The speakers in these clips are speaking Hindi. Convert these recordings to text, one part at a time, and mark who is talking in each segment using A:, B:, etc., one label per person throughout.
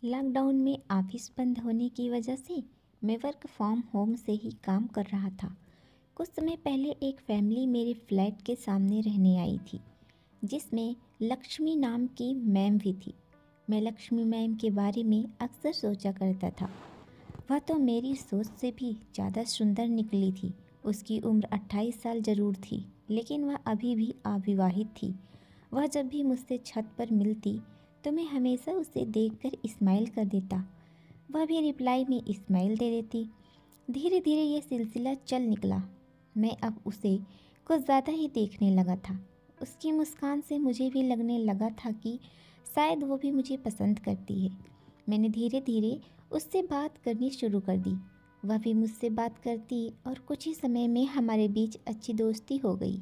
A: लॉकडाउन में ऑफिस बंद होने की वजह से मैं वर्क फ्रॉम होम से ही काम कर रहा था। कुछ समय पहले एक फैमिली मेरे फ्लैट के सामने रहने आई थी, जिसमें लक्ष्मी नाम की मैम भी थी। मैं लक्ष्मी मैम के बारे में अक्सर सोचा करता था। वह तो मेरी सोच से भी ज़्यादा सुंदर निकली थी। उसकी उम्र 28 साल ज़रूर थी, लेकिन वह अभी भी अविवाहित थी। वह जब भी मुझसे छत पर मिलती तो मैं हमेशा उसे देखकर स्माइल कर देता। वह भी रिप्लाई में स्माइल दे देती। धीरे धीरे ये सिलसिला चल निकला। मैं अब उसे कुछ ज़्यादा ही देखने लगा था। उसकी मुस्कान से मुझे भी लगने लगा था कि शायद वो भी मुझे पसंद करती है। मैंने धीरे धीरे उससे बात करनी शुरू कर दी। वह भी मुझसे बात करती और कुछ ही समय में हमारे बीच अच्छी दोस्ती हो गई।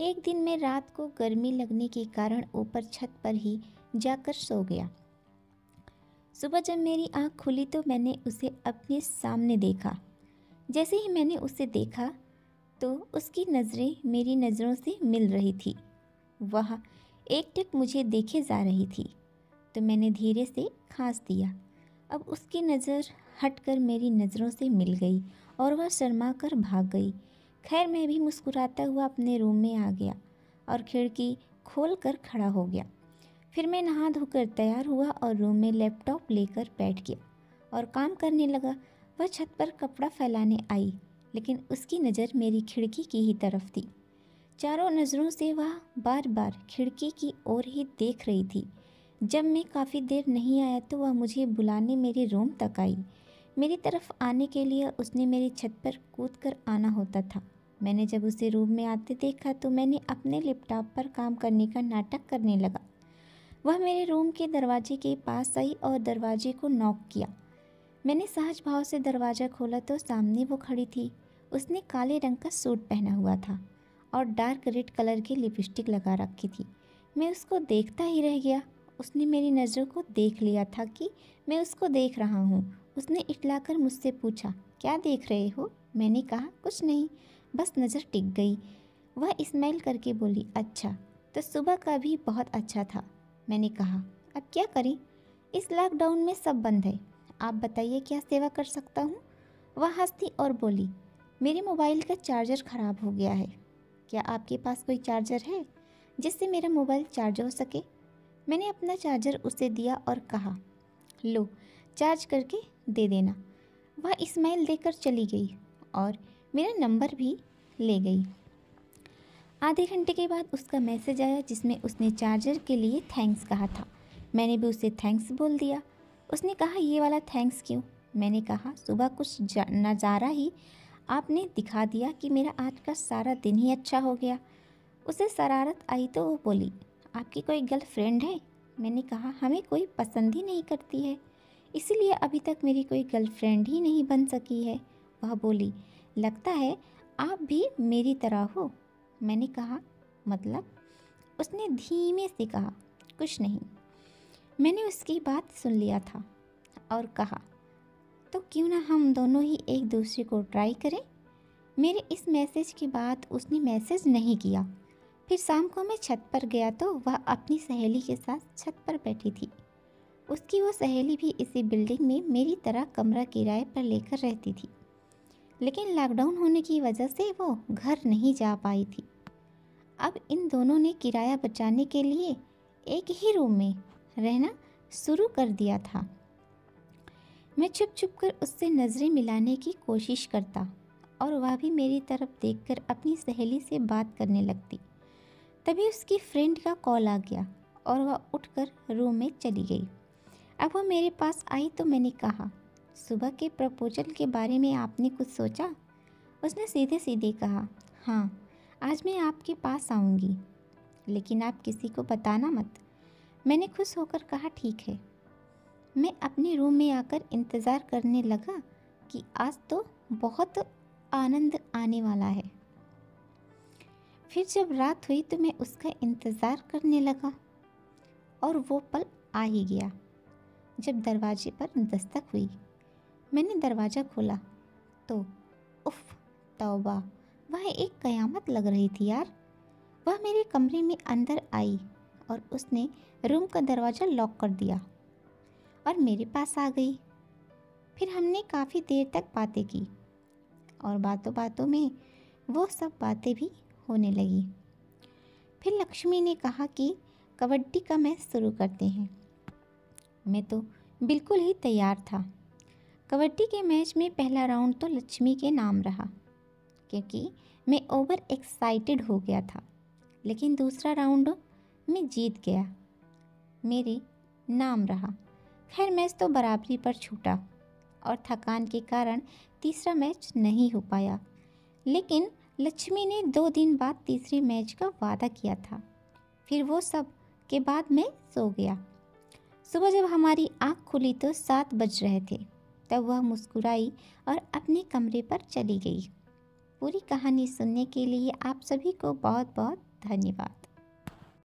A: एक दिन मैं रात को गर्मी लगने के कारण ऊपर छत पर ही जाकर सो गया। सुबह जब मेरी आंख खुली तो मैंने उसे अपने सामने देखा। जैसे ही मैंने उसे देखा तो उसकी नज़रें मेरी नज़रों से मिल रही थी। वह एकटक मुझे देखे जा रही थी तो मैंने धीरे से खांस दिया। अब उसकी नज़र हटकर मेरी नज़रों से मिल गई और वह शर्मा कर भाग गई। खैर, मैं भी मुस्कुराता हुआ अपने रूम में आ गया और खिड़की खोल कर खड़ा हो गया। फिर मैं नहा धोकर तैयार हुआ और रूम में लैपटॉप लेकर बैठ गया और काम करने लगा। वह छत पर कपड़ा फैलाने आई, लेकिन उसकी नज़र मेरी खिड़की की ही तरफ थी। चारों नज़रों से वह बार बार खिड़की की ओर ही देख रही थी। जब मैं काफ़ी देर नहीं आया तो वह मुझे बुलाने मेरे रूम तक आई। मेरी तरफ आने के लिए उसने मेरी छत पर कूद कर आना होता था। मैंने जब उसे रूम में आते देखा तो मैंने अपने लैपटॉप पर काम करने का नाटक करने लगा। वह मेरे रूम के दरवाजे के पास आई और दरवाजे को नॉक किया। मैंने सहज भाव से दरवाज़ा खोला तो सामने वो खड़ी थी। उसने काले रंग का सूट पहना हुआ था और डार्क रेड कलर की लिपस्टिक लगा रखी थी। मैं उसको देखता ही रह गया। उसने मेरी नज़रों को देख लिया था कि मैं उसको देख रहा हूँ। उसने इटलाकर मुझसे पूछा, क्या देख रहे हो? मैंने कहा, कुछ नहीं, बस नज़र टिक गई। वह स्माइल करके बोली, अच्छा, तो सुबह का भी बहुत अच्छा था। मैंने कहा, अब क्या करें, इस लॉकडाउन में सब बंद है। आप बताइए क्या सेवा कर सकता हूँ? वह हंसती और बोली, मेरे मोबाइल का चार्जर ख़राब हो गया है। क्या आपके पास कोई चार्जर है जिससे मेरा मोबाइल चार्ज हो सके? मैंने अपना चार्जर उसे दिया और कहा, लो, चार्ज करके दे देना। वह स्माइल देकर चली गई और मेरा नंबर भी ले गई। आधे घंटे के बाद उसका मैसेज आया जिसमें उसने चार्जर के लिए थैंक्स कहा था। मैंने भी उसे थैंक्स बोल दिया। उसने कहा, ये वाला थैंक्स क्यों? मैंने कहा, सुबह कुछ नज़ारा ही आपने दिखा दिया कि मेरा आज का सारा दिन ही अच्छा हो गया। उसे शरारत आई तो वो बोली, आपकी कोई गर्लफ्रेंड है? मैंने कहा, हमें कोई पसंद ही नहीं करती है, इसीलिए अभी तक मेरी कोई गर्लफ्रेंड ही नहीं बन सकी है। वह बोली, लगता है आप भी मेरी तरह हो। मैंने कहा, मतलब? उसने धीमे से कहा, कुछ नहीं। मैंने उसकी बात सुन लिया था और कहा, तो क्यों ना हम दोनों ही एक दूसरे को ट्राई करें? मेरे इस मैसेज के बाद उसने मैसेज नहीं किया। फिर शाम को मैं छत पर गया तो वह अपनी सहेली के साथ छत पर बैठी थी। उसकी वो सहेली भी इसी बिल्डिंग में मेरी तरह कमरा किराए पर लेकर रहती थी, लेकिन लॉकडाउन होने की वजह से वो घर नहीं जा पाई थी। अब इन दोनों ने किराया बचाने के लिए एक ही रूम में रहना शुरू कर दिया था। मैं छुप छुप कर उससे नज़रें मिलाने की कोशिश करता और वह भी मेरी तरफ देखकर अपनी सहेली से बात करने लगती। तभी उसकी फ्रेंड का कॉल आ गया और वह उठकर रूम में चली गई। अब वह मेरे पास आई तो मैंने कहा, सुबह के प्रपोजल के बारे में आपने कुछ सोचा? उसने सीधे सीधे कहा, हाँ, आज मैं आपके पास आऊँगी, लेकिन आप किसी को बताना मत। मैंने खुश होकर कहा, ठीक है। मैं अपने रूम में आकर इंतज़ार करने लगा कि आज तो बहुत आनंद आने वाला है। फिर जब रात हुई तो मैं उसका इंतज़ार करने लगा और वो पल आ ही गया जब दरवाजे पर दस्तक हुई। मैंने दरवाज़ा खोला तो उफ, तौबा, वह एक कयामत लग रही थी यार। वह मेरे कमरे में अंदर आई और उसने रूम का दरवाज़ा लॉक कर दिया और मेरे पास आ गई। फिर हमने काफ़ी देर तक बातें की और बातों बातों में वो सब बातें भी होने लगी। फिर लक्ष्मी ने कहा कि कबड्डी का मैच शुरू करते हैं। मैं तो बिल्कुल ही तैयार था। कबड्डी के मैच में पहला राउंड तो लक्ष्मी के नाम रहा, क्योंकि मैं ओवर एक्साइटेड हो गया था। लेकिन दूसरा राउंड मैं जीत गया, मेरे नाम रहा। खैर मैच तो बराबरी पर छूटा और थकान के कारण तीसरा मैच नहीं हो पाया। लेकिन लक्ष्मी ने 2 दिन बाद तीसरे मैच का वादा किया था। फिर वो सब के बाद मैं सो गया। सुबह जब हमारी आँख खुली तो 7 बज रहे थे। तब वह मुस्कुराई और अपने कमरे पर चली गई। पूरी कहानी सुनने के लिए आप सभी को बहुत बहुत धन्यवाद।